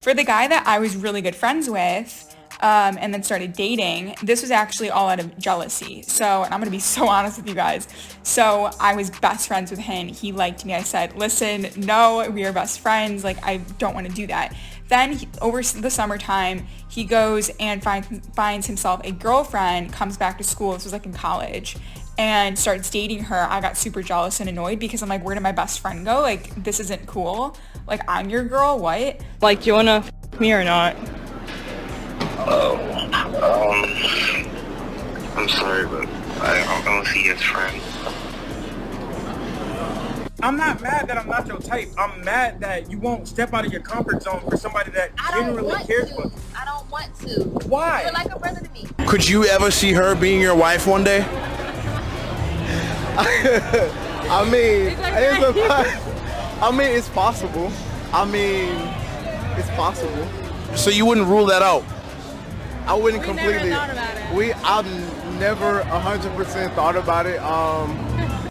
For the guy that I was really good friends with, and then started dating, this was actually all out of jealousy. So, and I'm gonna be so honest with you guys. So I was best friends with him. He liked me. I said, listen, no, we are best friends. Like, I don't want to do that. Then over the summertime, he goes and finds himself a girlfriend, comes back to school. This was like in college, and starts dating her. I got super jealous and annoyed because I'm like, where did my best friend go? Like, this isn't cool. Like, I'm your girl, what? Like, you wanna f me or not? Oh, I'm sorry, but I don't see his friend. I'm not mad that I'm not your type. I'm mad that you won't step out of your comfort zone for somebody that genuinely cares for you. I don't want to. Why? You're like a brother to me. Could you ever see her being your wife one day? I mean, it's possible. It's possible. So you wouldn't rule that out? I wouldn't We completely. never thought about it. I've never 100% thought about it.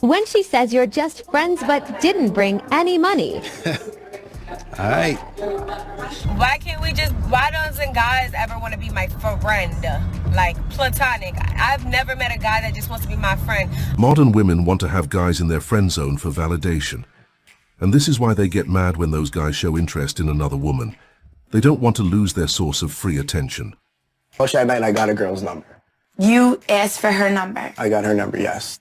When she says you're just friends but didn't bring any money. Alright. Why doesn't guys ever want to be my friend? Like platonic. I've never met a guy that just wants to be my friend. Modern women want to have guys in their friend zone for validation. And this is why they get mad when those guys show interest in another woman. They don't want to lose their source of free attention. Last night I got a girl's number. You asked for her number. I got her number, yes.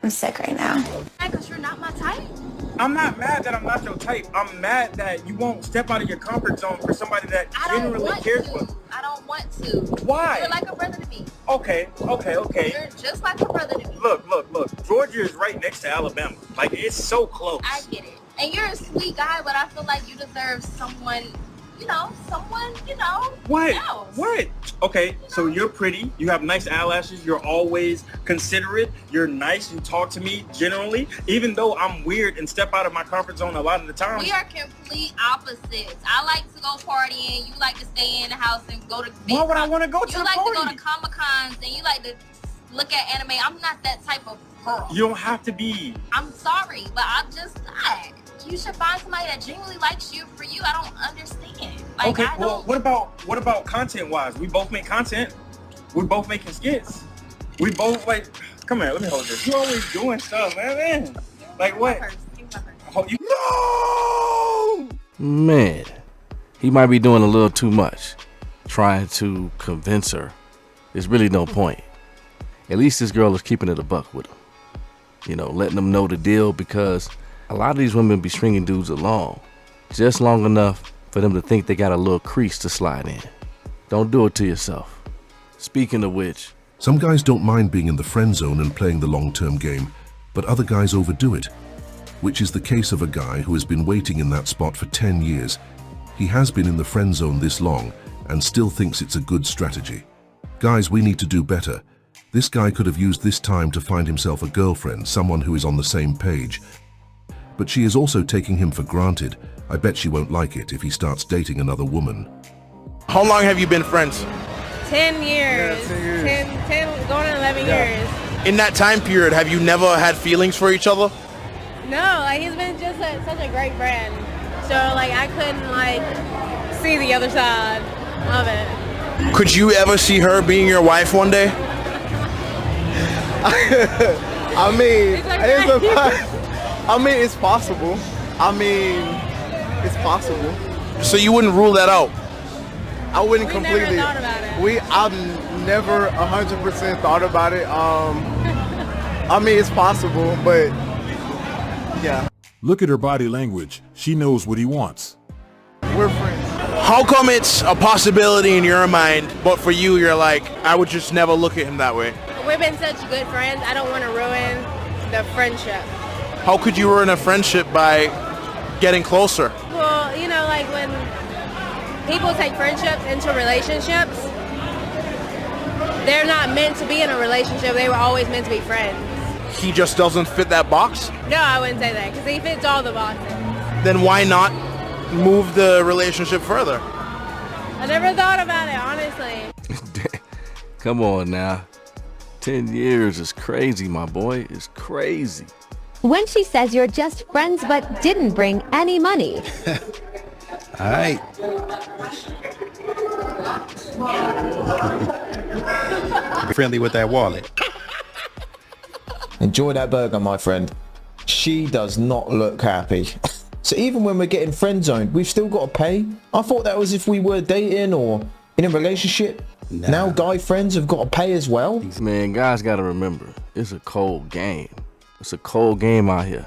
I'm sick right now. Because you're not my type. I'm not mad that I'm not your type. I'm mad that you won't step out of your comfort zone for somebody that genuinely cares for you. I don't want to. Why? You're like a brother to me. Okay. You're just like a brother to me. Look. Georgia is right next to Alabama. Like, it's so close. I get it. And you're a sweet guy, but I feel like you deserve someone, What? else. What? Okay, so you're pretty, you have nice eyelashes, you're always considerate, you're nice, you talk to me generally, even though I'm weird and step out of my comfort zone a lot of the time. We are complete opposites. I like to go partying, you like to stay in the house and go to Why would I want to go to the party? You like to go to Comic-Cons and you like to look at anime. I'm not that type of girl. You don't have to be. I'm sorry, but I'm just not. You should find somebody that genuinely likes you for you. I don't understand. Like, Okay, well, what about content-wise? We both make content. We both making skits. We both, like, come here, let me hold this. You always doing stuff, man. Like, what? No! Man, he might be doing a little too much. Trying to convince her. There's really no point. At least this girl is keeping it a buck with him. You know, letting them know the deal, because a lot of these women be stringing dudes along just long enough for them to think they got a little crease to slide in. Don't do it to yourself. Speaking of which, some guys don't mind being in the friend zone and playing the long-term game, but other guys overdo it, which is the case of a guy who has been waiting in that spot for 10 years. He has been in the friend zone this long and still thinks it's a good strategy. Guys, we need to do better. This guy could have used this time to find himself a girlfriend, someone who is on the same page. But she is also taking him for granted. I bet she won't like it if he starts dating another woman. How long have you been friends? 10 years. Yeah, 10 years. 10 going on 11 years. In that time period, have you never had feelings for each other? No, like, he's been just such a great friend. So, like, I couldn't, like, see the other side of it. Could you ever see her being your wife one day? It's possible. It's possible. So you wouldn't rule that out? I wouldn't We completely. never thought about it. I've never 100% thought about it. It's possible, but yeah. Look at her body language. She knows what he wants. We're friends. How come it's a possibility in your mind, but for you, you're like, I would just never look at him that way? We've been such good friends. I don't want to ruin the friendship. How could you ruin a friendship by getting closer? Well, you know, like when people take friendships into relationships, they're not meant to be in a relationship. They were always meant to be friends. He just doesn't fit that box? No, I wouldn't say that, because he fits all the boxes. Then why not move the relationship further? I never thought about it, honestly. come on now. 10 years is crazy, my boy. It's crazy. When she says you're just friends but didn't bring any money. All right. Be friendly with that wallet. Enjoy that burger, my friend. She does not look happy. So even when we're getting friend zoned, we've still got to pay? I thought that was if we were dating or in a relationship. Nah. Now guy friends have got to pay as well? Man, guys got to remember, it's a cold game. It's a cold game out here,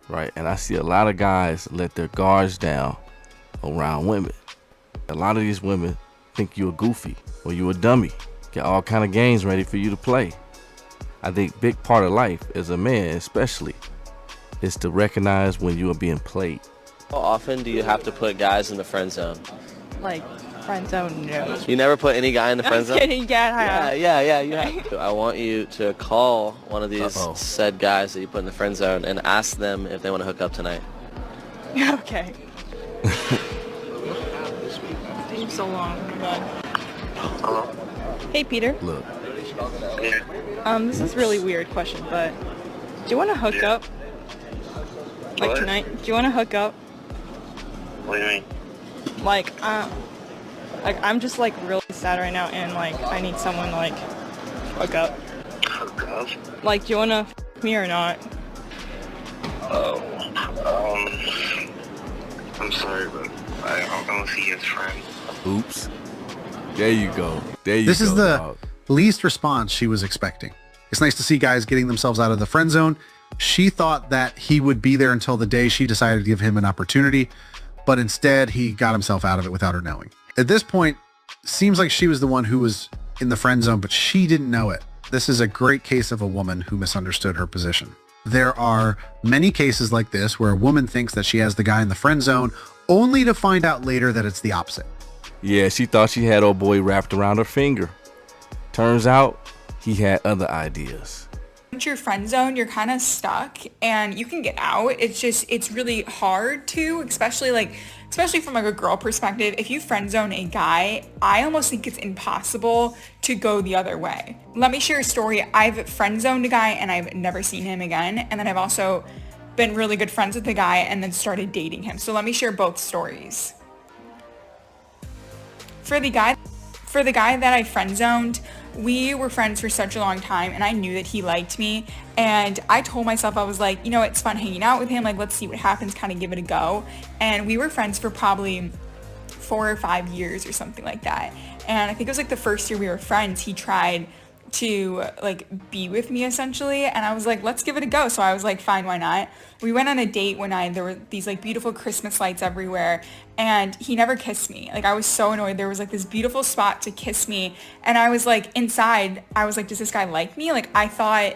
right? And I see a lot of guys let their guards down around women. A lot of these women think you're goofy or you're a dummy. Get all kind of games ready for you to play. I think big part of life as a man especially is to recognize when you are being played. How often do you have to put guys in the friend zone? Like, friend zone, no. You never put any guy in the friend zone? I'm kidding, yeah, you have to. I want you to call one of these said guys that you put in the friend zone and ask them if they want to hook up tonight. Okay. It's taking so long. Oh my God. Hello? Hey, Peter. Look. This is a really weird question, but do you want to hook up? Like tonight? Do you want to hook up? What do you mean? Like I'm just like really sad right now, and like I need someone to like hook up. Hook up? Like, do you want to f me or not? Oh, I'm sorry, but I don't see his friend. Oops. There you go. There you go. This is the least response she was expecting. It's nice to see guys getting themselves out of the friend zone. She thought that he would be there until the day she decided to give him an opportunity, but instead he got himself out of it without her knowing. At this point, seems like she was the one who was in the friend zone, but she didn't know it. This is a great case of a woman who misunderstood her position. There are many cases like this where a woman thinks that she has the guy in the friend zone only to find out later that it's the opposite. Yeah, she thought she had old boy wrapped around her finger. Turns out he had other ideas. Once you're friend zone, you're kind of stuck and you can get out. It's really hard to, especially from like a girl perspective. If you friend zone a guy, I almost think it's impossible to go the other way. Let me share a story. I've friend zoned a guy and I've never seen him again. And then I've also been really good friends with the guy and then started dating him. So let me share both stories. For the guy that I friend zoned, we were friends for such a long time and I knew that he liked me, and I told myself, I was like, you know, it's fun hanging out with him, like let's see what happens, kind of give it a go. And we were friends for probably 4 or 5 years or something like that. And I think it was like the first year we were friends, he tried to like be with me essentially, and I was like, let's give it a go. So I was like, fine, why not? We went on a date one night. There were these like beautiful Christmas lights everywhere, and he never kissed me. Like I was so annoyed. There was like this beautiful spot to kiss me, and I was like, inside I was like, does this guy like me? Like I thought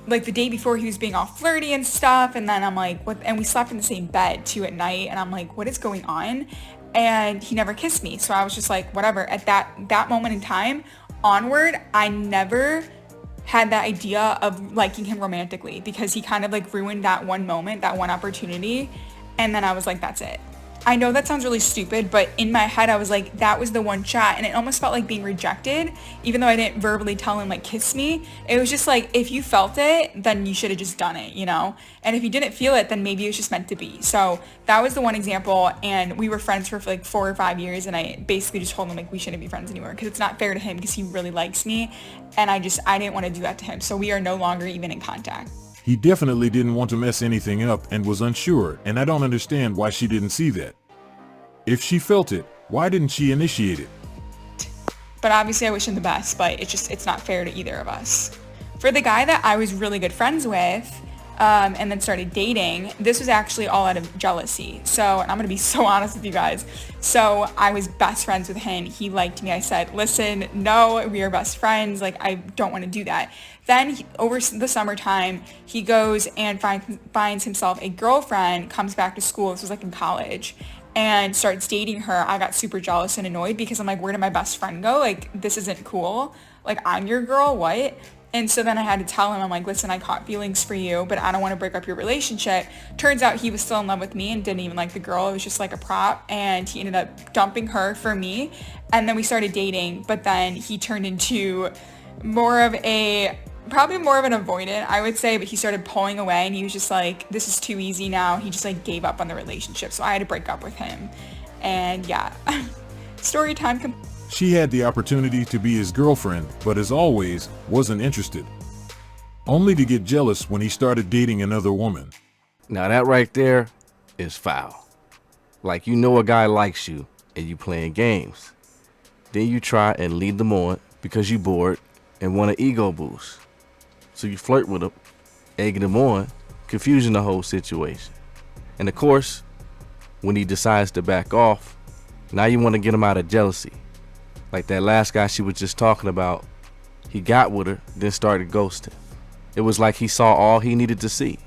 like the day before he was being all flirty and stuff, and then I'm like, what? And we slept in the same bed too at night, and I'm like, what is going on? And he never kissed me. So I was just like, whatever. At that moment in time onward, I never had that idea of liking him romantically, because he kind of like ruined that one moment, that one opportunity. And then I was like, that's it. I know that sounds really stupid, but in my head I was like, that was the one shot, and it almost felt like being rejected, even though I didn't verbally tell him like kiss me. It was just like, if you felt it, then you should have just done it, you know? And if you didn't feel it, then maybe it was just meant to be. So that was the one example, and we were friends for like 4 or 5 years, and I basically just told him like we shouldn't be friends anymore, because it's not fair to him, because he really likes me, and I didn't want to do that to him. So we are no longer even in contact. He definitely didn't want to mess anything up and was unsure, and I don't understand why she didn't see that. If she felt it, why didn't she initiate it? But obviously I wish him the best, but it's not fair to either of us. For the guy that I was really good friends with, and then started dating, this was actually all out of jealousy. So, and I'm gonna be so honest with you guys. So I was best friends with him. He liked me. I said, listen, no, we are best friends. Like, I don't want to do that. Then over the summertime, he goes and finds himself a girlfriend, comes back to school. This was like in college, and starts dating her. I got super jealous and annoyed, because I'm like, where did my best friend go? Like, this isn't cool. Like, I'm your girl, what? And so then I had to tell him, I'm like, listen, I caught feelings for you, but I don't want to break up your relationship. Turns out he was still in love with me and didn't even like the girl. It was just like a prop, and he ended up dumping her for me. And then we started dating, but then he turned into probably more of an avoidant, I would say, but he started pulling away, and he was just like, this is too easy now. He just like gave up on the relationship. So I had to break up with him. And yeah, story time. She had the opportunity to be his girlfriend, but as always, wasn't interested. Only to get jealous when he started dating another woman. Now that right there is foul. Like, you know a guy likes you and you playing games. Then you try and lead them on because you bored and want an ego boost. So you flirt with him, egging him on, confusing the whole situation. And of course, when he decides to back off, now you want to get him out of jealousy. Like that last guy she was just talking about, he got with her, then started ghosting. It was like he saw all he needed to see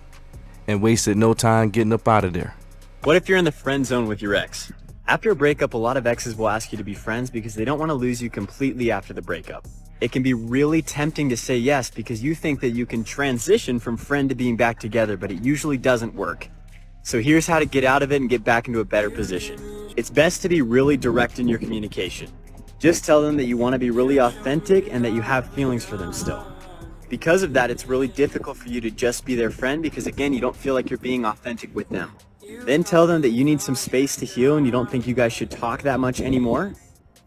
and wasted no time getting up out of there. What if you're in the friend zone with your ex? After a breakup, a lot of exes will ask you to be friends because they don't want to lose you completely after the breakup. It can be really tempting to say yes because you think that you can transition from friend to being back together, but it usually doesn't work. So here's how to get out of it and get back into a better position. It's best to be really direct in your communication. Just tell them that you want to be really authentic and that you have feelings for them still. Because of that, it's really difficult for you to just be their friend because, again, you don't feel like you're being authentic with them. Then tell them that you need some space to heal and you don't think you guys should talk that much anymore.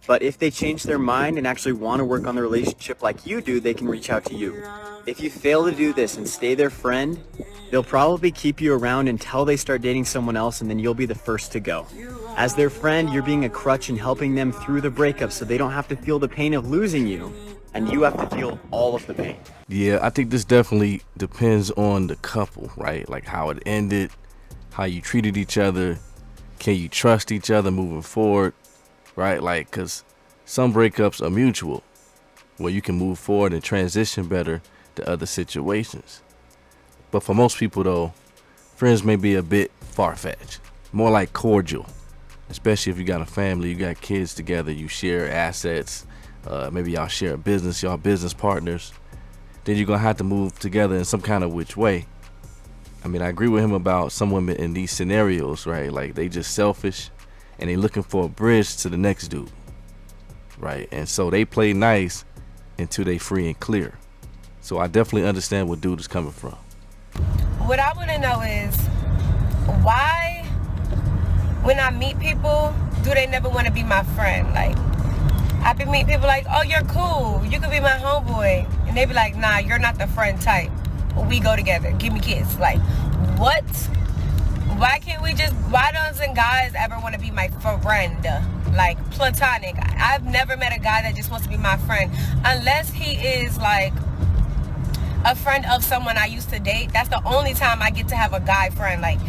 But if they change their mind and actually want to work on the relationship like you do, they can reach out to you. If you fail to do this and stay their friend, they'll probably keep you around until they start dating someone else, and then you'll be the first to go. As their friend, you're being a crutch and helping them through the breakup so they don't have to feel the pain of losing you, and you have to feel all of the pain. Yeah, I think this definitely depends on the couple, right? Like how it ended, how you treated each other, can you trust each other moving forward, right? Like, because some breakups are mutual, where you can move forward and transition better to other situations. But for most people, though, friends may be a bit far-fetched, more like cordial, especially if you got a family, you got kids together, you share assets, maybe y'all share a business, y'all business partners. Then you're gonna have to move together in some kind of which way. I mean, I agree with him about some women in these scenarios, right? Like, they just selfish and they looking for a bridge to the next dude, right? And so they play nice until they free and clear. So I definitely understand where dude is coming from. What I want to know is, why, when I meet people, do they never want to be my friend? Like, I be meeting people like, oh, you're cool, you could be my homeboy. And they be like, nah, you're not the friend type. We go together, give me kiss. Like, what? Why can't we just, why doesn't guys ever want to be my friend? Like, platonic. I've never met a guy that just wants to be my friend. Unless he is like a friend of someone I used to date. That's the only time I get to have a guy friend. Like,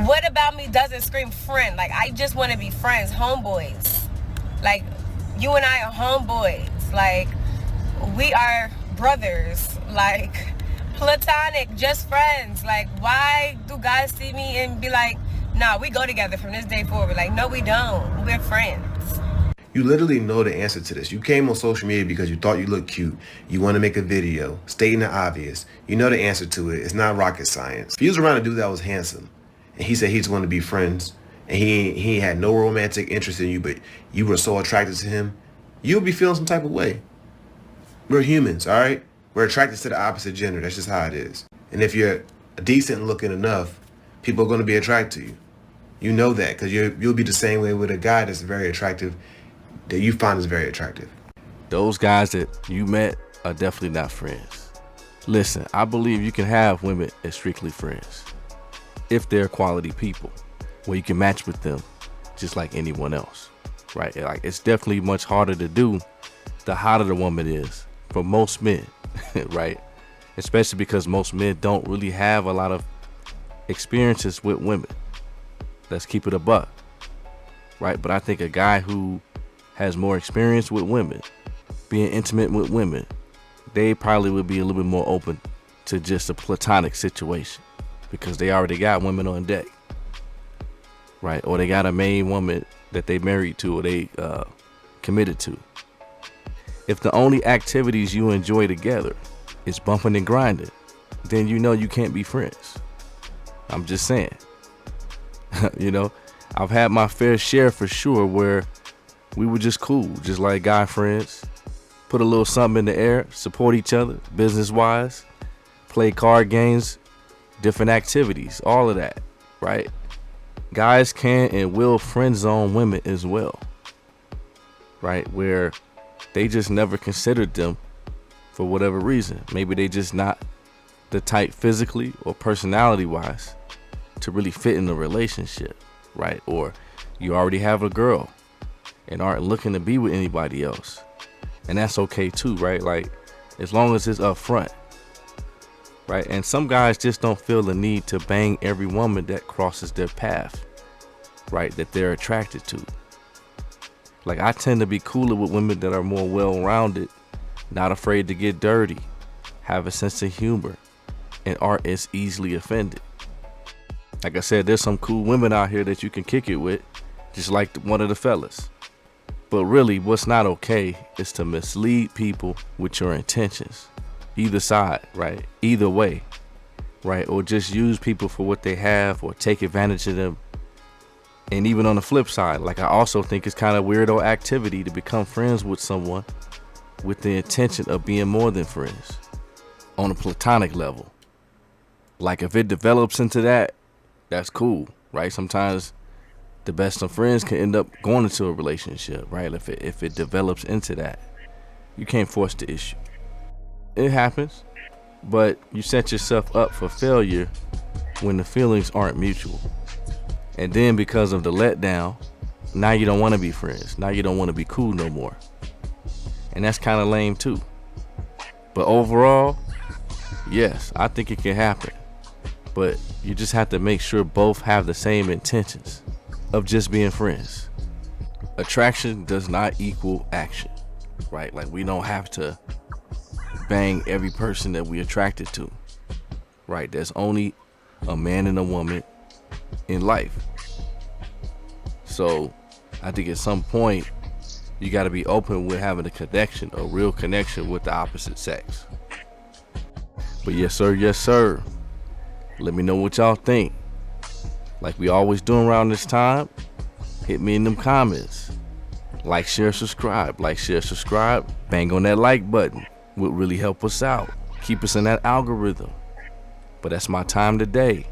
what about me doesn't scream friend? Like, I just want to be friends, homeboys. Like, you and I are homeboys. Like, we are brothers. Like, platonic, just friends. Like, why do guys see me and be like, nah, we go together from this day forward? Like, no, we don't. We're friends. You literally know the answer to this. You came on social media because you thought you looked cute. You want to make a video, stating the obvious. You know the answer to it. It's not rocket science. If you was around a dude that was handsome, and he said he just wanted to be friends, and he had no romantic interest in you, but you were so attracted to him, you'll be feeling some type of way. We're humans, all right? We're attracted to the opposite gender. That's just how it is. And if you're decent looking enough, people are going to be attracted to you. You know that because you'll be the same way with a guy that's very attractive, that you find is very attractive. Those guys that you met are definitely not friends. Listen, I believe you can have women as strictly friends if they're quality people, where you can match with them just like anyone else, right? Like, it's definitely much harder to do the hotter the woman is for most men, right? Especially because most men don't really have a lot of experiences with women. Let's keep it a buck, right? But I think a guy who has more experience with women, being intimate with women, they probably would be a little bit more open to just a platonic situation because they already got women on deck, right? Or they got a main woman that they married to or they committed to. If the only activities you enjoy together is bumping and grinding, then you know you can't be friends. I'm just saying. You know, I've had my fair share for sure where we were just cool, just like guy friends, put a little something in the air, support each other business-wise, play card games, different activities, all of that. right? Guys can and will friend zone women as well, right? Where they just never considered them for whatever reason. Maybe they just not the type physically or personality wise to really fit in a relationship, right? Or you already have a girl and aren't looking to be with anybody else. And that's okay too, right? Like, as long as it's upfront, right? And some guys just don't feel the need to bang every woman that crosses their path, right? That they're attracted to. Like, I tend to be cooler with women that are more well-rounded, not afraid to get dirty, have a sense of humor, and aren't as easily offended. Like I said, there's some cool women out here that you can kick it with, just like one of the fellas. But really, what's not okay is to mislead people with your intentions. Either side, right? Either way, right? Or just use people for what they have or take advantage of them. And even on the flip side, like, I also think it's kind of weirdo activity to become friends with someone with the intention of being more than friends on a platonic level. Like, if it develops into that, that's cool, right? Sometimes the best of friends can end up going into a relationship, right? If it develops into that, you can't force the issue. It happens, but you set yourself up for failure when the feelings aren't mutual. And then because of the letdown, now you don't want to be friends. Now you don't want to be cool no more. And that's kind of lame too. But overall, yes, I think it can happen. But you just have to make sure both have the same intentions of just being friends. Attraction does not equal action, right? Like, we don't have to bang every person that we're attracted to, right? There's only a man and a woman in life. So I think at some point you got to be open with having a connection, a real connection with the opposite sex. But yes sir, let me know what y'all think. Like we always doing around this time, hit me in them comments. Like, share, subscribe. Like, share, subscribe. Bang on that like button. Would really help us out. Keep us in that algorithm. But that's my time today.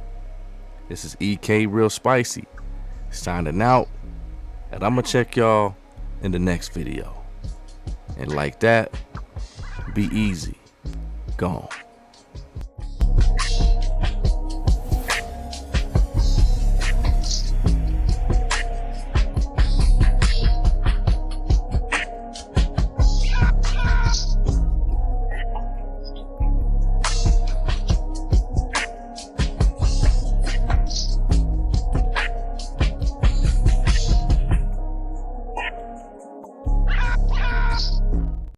This is EK Real Spicy signing out, and I'm gonna check y'all in the next video. And like that, be easy. Gone.